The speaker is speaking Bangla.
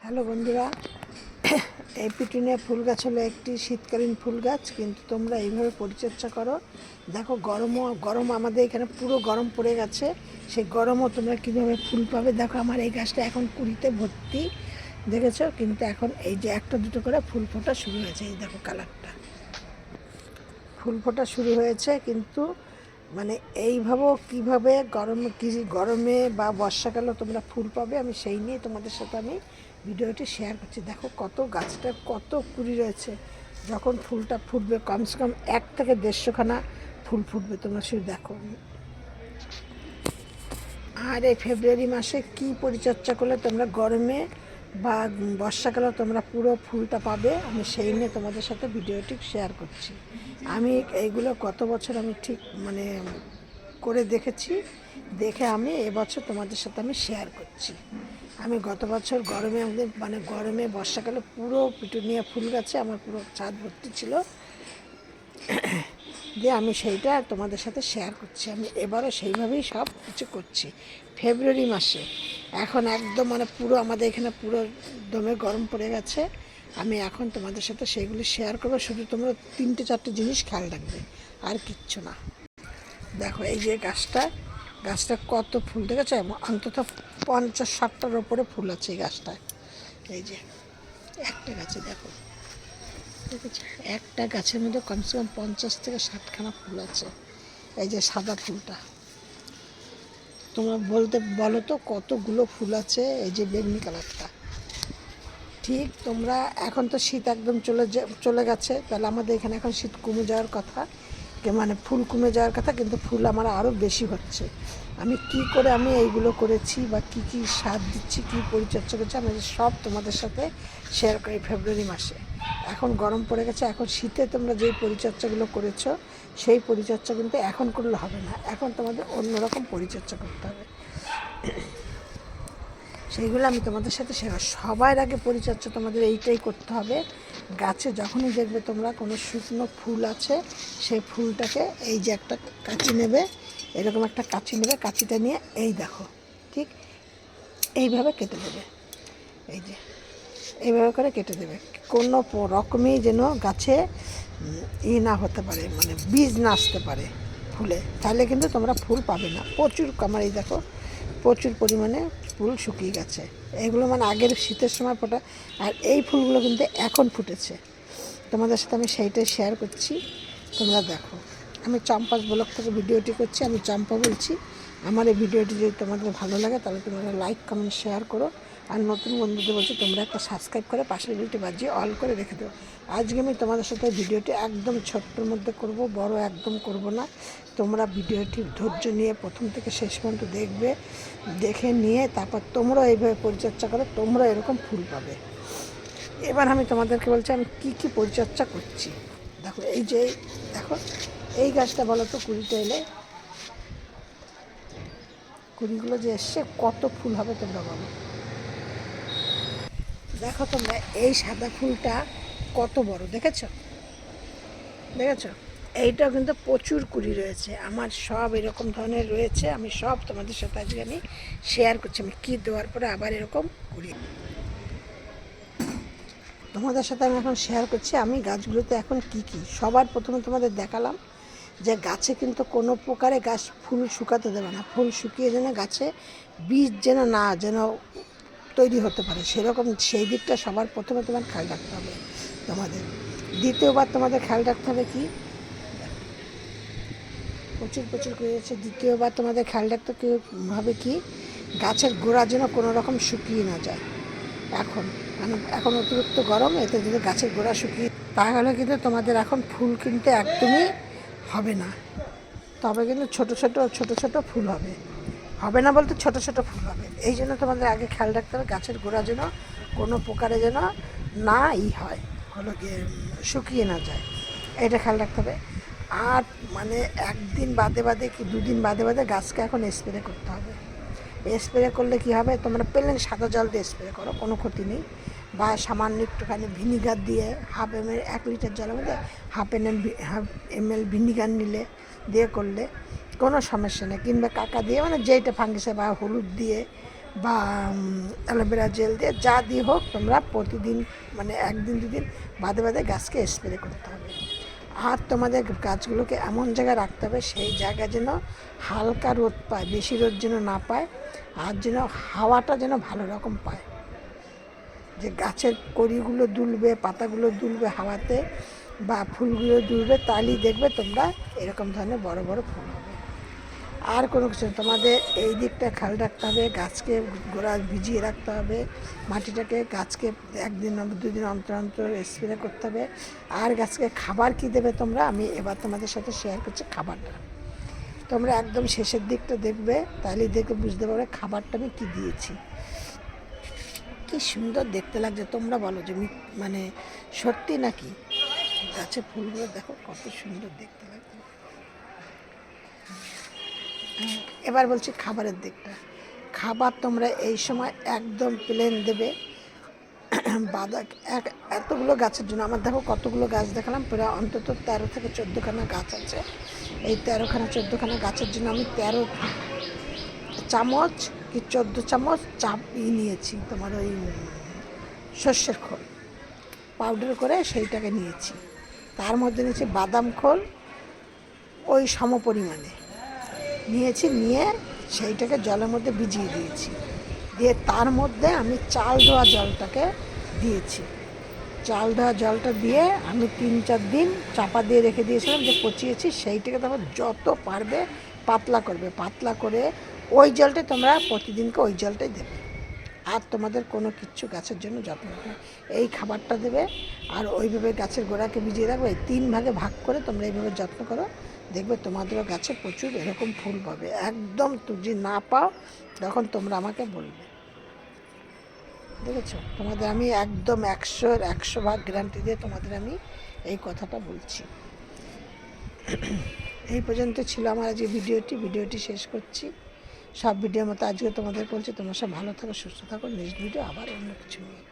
হ্যালো বন্ধুরা, এই পিটুনিয়া ফুল গাছ হলো একটি শীতকালীন ফুল গাছ, কিন্তু তোমরা এইভাবে পরিচর্যা করো। দেখো গরম আমাদের এখানে পুরো গরম পড়ে গেছে, সেই গরমও তোমরা কীভাবে ফুল পাবে। দেখো আমার এই গাছটা এখন কুড়িতে ভর্তি, দেখেছো? কিন্তু এখন এই যে একটা দুটো করে ফুল ফোটা শুরু হয়েছে, এই দেখো কালারটা, ফুল ফোটা শুরু হয়েছে। কিন্তু মানে এইভাবেও কীভাবে গরমে বা বর্ষাকালে তোমরা ফুল পাবে, আমি সেই নিয়ে তোমাদের সাথে আমি ভিডিওটি শেয়ার করছি। দেখো কত গাছটা কত কুড়ি রয়েছে, যখন ফুলটা ফুটবে কমসে কম 1 থেকে 150খানা ফুল ফুটবে, তোমরা শুধু দেখো। আর এই ফেব্রুয়ারি মাসে কি পরিচর্যা করলে তোমরা গরমে বা বর্ষাকালে তোমরা পুরো ফুলটা পাবে, আমি সেই নিয়ে তোমাদের সাথে ভিডিওটি শেয়ার করছি। আমি এইগুলো গত বছর আমি ঠিক মানে করে দেখেছি, দেখে আমি এবছর তোমাদের সাথে আমি শেয়ার করছি। আমি গত বছর গরমে আমাদের গরমে বর্ষাকালে পুরো পিটুনিয়া ফুল গাছে আমার পুরো ছাদ ভর্তি ছিল, দিয়ে আমি সেইটা তোমাদের সাথে শেয়ার করছি। আমি এবারও সেইভাবেই সব কিছু করছি ফেব্রুয়ারি মাসে। এখন একদম পুরো আমাদের এখানে পুরো দমে গরম পড়ে গেছে। আমি এখন তোমাদের সাথে সেইগুলি শেয়ার করবো, শুধু তোমরা 3-4টে জিনিস খেয়াল রাখবে, আর কিচ্ছু না। দেখো এই যে গাছটা কত ফুল, দেখেছো? অন্তত 50-60টার ওপরে ফুল আছে এই গাছটায়। এই যে একটা গাছে দেখো, দেখেছো? একটা গাছের মধ্যে কমসে কম 50 থেকে 60খানা ফুল আছে। এই যে সাদা ফুলটা, তোমরা বলো তো কতগুলো ফুল আছে। এই যে বেগুনি কালারটা, ঠিক তোমরা এখন তো শীত একদম চলে গেছে, তাহলে আমাদের এখানে এখন শীত কমে যাওয়ার কথা, ফুল কমে যাওয়ার কথা, কিন্তু ফুল আমার আরও বেশি হচ্ছে। আমি কি করে আমি এইগুলো করেছি বা কি কি সার দিচ্ছি, কি পরিচর্যা করছি, আমি সব তোমাদের সাথে শেয়ার করি ফেব্রুয়ারি মাসে। এখন গরম পড়ে গেছে, এখন শীতে তোমরা যেই পরিচর্যাগুলো করেছো সেই পরিচর্যা কিন্তু এখন করলে হবে না, এখন তোমাদের অন্যরকম পরিচর্যা করতে হবে। সেইগুলো আমি তোমাদের সাথে সবার আগে পরিচর্যা তোমাদের এইটাই করতে হবে। গাছে যখনই দেখবে তোমরা কোনো শুকনো ফুল আছে, সেই ফুলটাকে এই যে একটা কাঁচি নেবে, এরকম একটা কাঁচি নেবে, কাঁচিটা নিয়ে এই দেখো ঠিক এইভাবে কেটে দেবে। এই যে এইভাবে করে কেটে দেবে, কোনো রকমই যেন গাছে না হতে পারে, বীজ না আসতে পারে ফুলে, তাহলে কিন্তু তোমরা ফুল পাবে না। প্রচুর আমার এই দেখো প্রচুর পরিমাণে ফুল শুকিয়ে গেছে, এগুলো আগের শীতের সময় ফোটা, আর এই ফুলগুলো কিন্তু এখন ফুটেছে। তোমাদের সাথে আমি সেইটাই শেয়ার করছি, তোমরা দেখো। আমি চম্পাস ব্লগ থেকে ভিডিওটি করছি, আমি চম্পা বলছি। আমার এই ভিডিওটি যদি তোমাদের ভালো লাগে তাহলে তোমরা লাইক কমেন্ট শেয়ার করো, আর নতুন বন্ধুদের বলছি তোমরা একটা সাবস্ক্রাইব করে পাশের বেলটি বাজিয়ে অল করে রেখে দেবো। আজকে আমি তোমাদের সাথে ভিডিওটি একদম ছোট্টর মধ্যে করব, বড় একদম করব না। তোমরা ভিডিওটি ধৈর্য নিয়ে প্রথম থেকে শেষ পর্যন্ত দেখবে, দেখে নিয়ে তারপর তোমরাও এইভাবে পরিচর্যা করে তোমরা এরকম ফুল পাবে। এবার আমি তোমাদেরকে বলছি আমি কি কি পরিচর্যা করছি। দেখো এই যে দেখো এই গাছটা বলো তো, কুড়িটা এলে কুড়িগুলো যে এসছে কত ফুল হবে তোমরা বলো। দেখো তোমরা এই সাদা ফুলটা কত বড়, দেখেছো? এইটাও কিন্তু প্রচুর কুড়ি রয়েছে, আমার সব এরকম ধরনের রয়েছে। আমি সব তোমাদের সাথে আজকে আমি শেয়ার করছি, আমি কী দেওয়ার পরে আবার এরকম কুড়ি তোমাদের সাথে আমি এখন শেয়ার করছি। আমি গাছগুলোতে এখন কি সবার প্রথমে তোমাদের দেখালাম যে গাছে কিন্তু কোনো প্রকারে গাছ ফুল শুকাতে দেবে না, ফুল শুকিয়ে যেন গাছে বীজ যেন তৈরি হতে পারে, সেরকম সেই দিকটা সবার প্রথমে তোমার খেয়াল রাখতে হবে তোমাদের। দ্বিতীয়বার তোমাদের খেয়াল রাখতে হবে কি, প্রচুর করে যাচ্ছে। দ্বিতীয়বার তোমাদের খেয়াল রাখতে হবে কি, গাছের গোড়া যেন কোনো রকম শুকিয়ে না যায়। এখন অতিরিক্ত গরম, এতে যদি গাছের গোড়া শুকিয়ে, তাহলে কিন্তু তোমাদের এখন ফুল কিন্তু একদমই হবে না। তবে কিন্তু ছোট ছোট ফুল হবে না বলতে ছোট ফুল হবে। এই জন্য তোমাদের আগে খেয়াল রাখতে হবে গাছের গোড়া যেন কোনো প্রকারে যেন না হয়, হলো গিয়ে শুকিয়ে না যায়, এটা খেয়াল রাখতে হবে। আর একদিন বাদে কি 2 দিন বাদে গাছকে এখন স্প্রে করতে হবে। স্প্রে করলে কি হবে, তোমরা প্লেন সাদা জল দিয়ে স্প্রে করো, কোনো ক্ষতি নেই। বা সামান্য একটুখানি ভিনিগার দিয়ে 1 লিটার জলের মধ্যে হাফ ml ভিনিগার নিলে দিয়ে করলে কোনো সমস্যা নেই। কিংবা কাকা দিয়ে যেইটা ফাঙ্গিসাইড বা হলুদ দিয়ে বা অ্যালোভেরা জেল দিয়ে, যা দিয়ে হোক তোমরা প্রতিদিন মানে একদিন দুদিন বাদে বাদে গাছকে স্প্রে করতে হবে। আর তোমাদের গাছগুলোকে এমন জায়গায় রাখতে হবে সেই জায়গায় যেন হালকা রোদ পায়, বেশি রোদ যেন না পায়, আর যেন হাওয়াটা যেন ভালো রকম পায়, যে গাছের কড়িগুলো দুলবে, পাতাগুলো দুলবে হাওয়াতে, বা ফুলগুলো দুলবে, তাহলেই দেখবে তোমরা এরকম ধরনের বড় বড় ফুল হবে। আর কোনো কিছু তোমাদের এই দিকটা খেয়াল রাখতে হবে, গাছকে গোড়া ভিজিয়ে রাখতে হবে, মাটিটাকে, গাছকে একদিন দুদিন অন্তর অন্তর স্প্রে করতে হবে। আর গাছকে খাবার কি দেবে তোমরা, আমি এবার তোমাদের সাথে শেয়ার করছি খাবারটা। তোমরা একদম শেষের দিকটা দেখবে, তাহলে দেখে বুঝতে পারবে খাবারটা আমি কী দিয়েছি। কি সুন্দর দেখতে লাগছে, তোমরা বলো যে মানে সত্যি নাকি? গাছের ফুলগুলো দেখো কত সুন্দর দেখতে লাগছে। এবার বলছি খাবারের দিকটা। খাবার তোমরা এই সময় একদম প্লেন দেবে। এতগুলো গাছের জন্য আমার দেখো কতগুলো গাছ দেখালাম, প্রায় অন্তত 13 থেকে 14খানা গাছ আছে। এই 13খানা 14খানা গাছের জন্য আমি 13 চামচ কি 14 চামচ নিয়েছি তোমার ওই সর্ষের খোল পাউডার করে সেইটাকে নিয়েছি। তার মধ্যে নিয়েছি বাদাম খোল ওই সম পরিমাণে নিয়েছি, নিয়ে সেইটাকে জলের মধ্যে ভিজিয়ে দিয়েছি, দিয়ে তার মধ্যে আমি চাল ধোয়া জলটাকে দিয়েছি। চাল ধোয়া জলটা দিয়ে আমি 3-4 দিন চাপা দিয়ে রেখে দিয়েছিলাম, যে পচিয়েছি। সেইটাকে তারপর যত পারবে পাতলা করবে, পাতলা করে ওই জলটাই তোমরা প্রতিদিনকে ওই জলটাই দেবে। আর তোমাদের কোনো কিচ্ছু গাছের জন্য যত্ন নেবে, এই খাবারটা দেবে আর ওইভাবে গাছের গোড়াকে ভিজিয়ে রাখবে। 3 ভাগে ভাগ করে তোমরা এইভাবে যত্ন করো, দেখবে তোমাদেরও গাছে প্রচুর এরকম ফুল পাবে। একদম যদি না পাও তখন তোমরা আমাকে বলবে, দেখেছো? তোমাদের আমি একদম 100 ভাগ গ্যারান্টি দিয়ে তোমাদের আমি এই কথাটা বলছি। এই পর্যন্ত ছিল আমার আজকে ভিডিওটি শেষ করছি। সব ভিডিওর মতো আজকে তোমাদের বলছি, তোমরা সব ভালো থাকো, সুস্থ থাকো। নেক্সট ভিডিও আবার অন্য কিছু নিয়ে।